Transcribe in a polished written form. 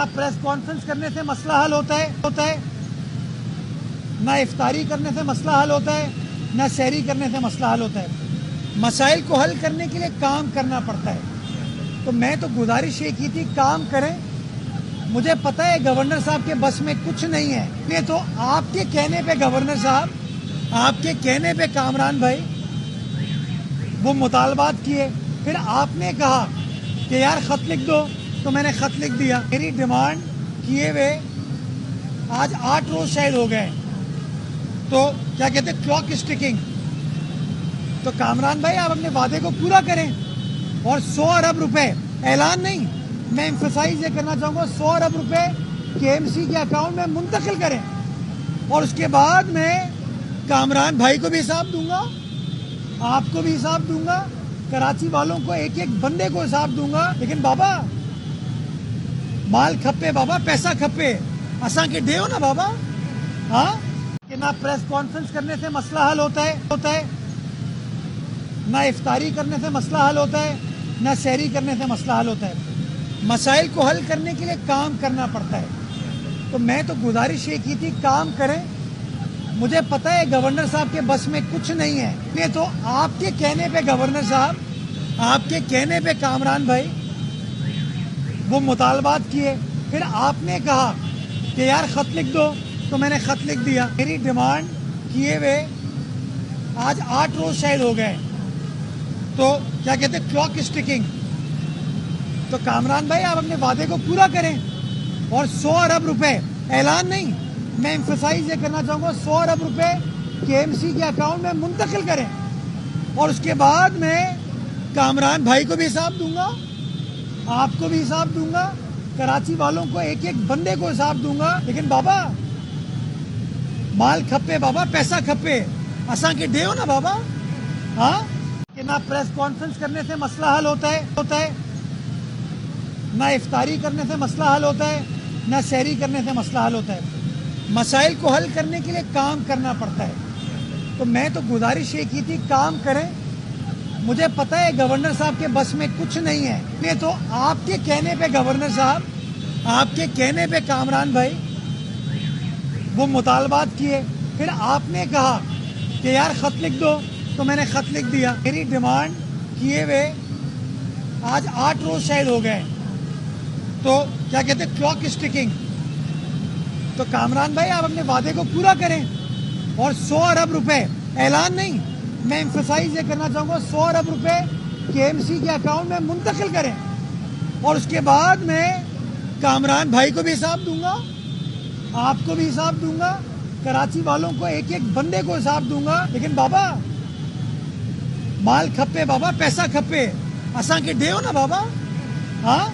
Press conference करने से मसला हल होता है, ना इफ्तारी करने से मसला हल होता है, ना सहरी करने से मसला हल होता है। मसाइल को हल करने के लिए काम करना पड़ता है। तो मैं तो गुजारिश ये की थी, काम करें। मुझे पता है गवर्नर साहब के बस में कुछ नहीं है, ये तो आपके कहने पे गवर्नर साहब, आपके कहने पे कामरान भाई वो मुतालबात किए, फिर आपने कहा कि यार खत लिख दो, तो मैंने खत लिख दिया। मेरी डिमांड किए हुए आज 8 रोज शायद हो गए। तो क्या कहते हैं, क्लॉक इज टिकिंग। तो कामरान भाई आप अपने वादे को पूरा करें और 100 अरब रुपए, ऐलान नहीं, मैं एम्फसाइज ये करना चाहूंगा, 100 अरब रुपए केएमसी के अकाउंट में मुंतकिल करें। और उसके बाद मैं कामरान भाई को भी हिसाब दूंगा, आपको भी हिसाब दूंगा, कराची वालों को एक एक बंदे को हिसाब दूंगा। लेकिन बाबा माल खपे, बाबा पैसा खपे, असा के दे ना बाबा। हाँ, कि ना प्रेस कॉन्फ्रेंस करने से मसला हल होता है, ना इफ्तारी करने से मसला हल होता है, ना सहरी करने से मसला हल होता है। मसाइल को हल करने के लिए काम करना पड़ता है। तो मैं तो गुजारिश ये की थी, काम करें। मुझे पता है गवर्नर साहब के बस में कुछ नहीं है, ये तो आपके कहने पे गवर्नर साहब, आपके कहने पे कामरान भाई वो मुतालबात किए, फिर आपने कहा कि यार खत लिख दो, तो मैंने खत लिख दिया। मेरी डिमांड किए हुए आज 8 रोज शायद हो गए। तो क्या कहते हैं, क्लॉक इज टिकिंग। तो कामरान भाई आप अपने वादे को पूरा करें और 100 अरब रुपए, ऐलान नहीं, मैं एम्फसाइज ये करना चाहूंगा, 100 अरब रुपए केएमसी के अकाउंट में मुंतकिल करें। और उसके बाद मैं कामरान भाई को भी हिसाब दूंगा, आपको भी हिसाब दूंगा, कराची वालों को एक एक बंदे को हिसाब दूंगा। लेकिन बाबा माल खपे, बाबा पैसा खपे, असा के दे ना बाबा। हाँ, कि ना प्रेस कॉन्फ्रेंस करने से मसला हल होता है, ना इफ्तारी करने से मसला हल होता है, ना सहरी करने से मसला हल होता है। मसाइल को हल करने के लिए काम करना पड़ता है। तो मैं तो गुजारिश ये की थी, काम करें। मुझे पता है गवर्नर साहब के बस में कुछ नहीं है, ये तो आपके कहने पे गवर्नर साहब, आपके कहने पे कामरान भाई वो मुतालबात किए, फिर आपने कहा कि यार खत लिख दो, तो मैंने खत लिख दिया। मेरी डिमांड किए हुए आज 8 रोज शायद हो गए। तो क्या कहते हैं, क्लॉक इज टिकिंग। तो कामरान भाई आप अपने वादे को पूरा करें और 100 अरब रुपए, ऐलान नहीं, मैं एम्फसाइज ये करना चाहूंगा, 100 अरब रुपए केएमसी के अकाउंट में मुंतकिल करें। और उसके बाद मैं कामरान भाई को भी हिसाब दूंगा, आपको भी हिसाब दूंगा, कराची वालों को एक एक बंदे को हिसाब दूंगा। लेकिन बाबा माल खपे, बाबा पैसा खपे, असा के दे ना बाबा। हाँ,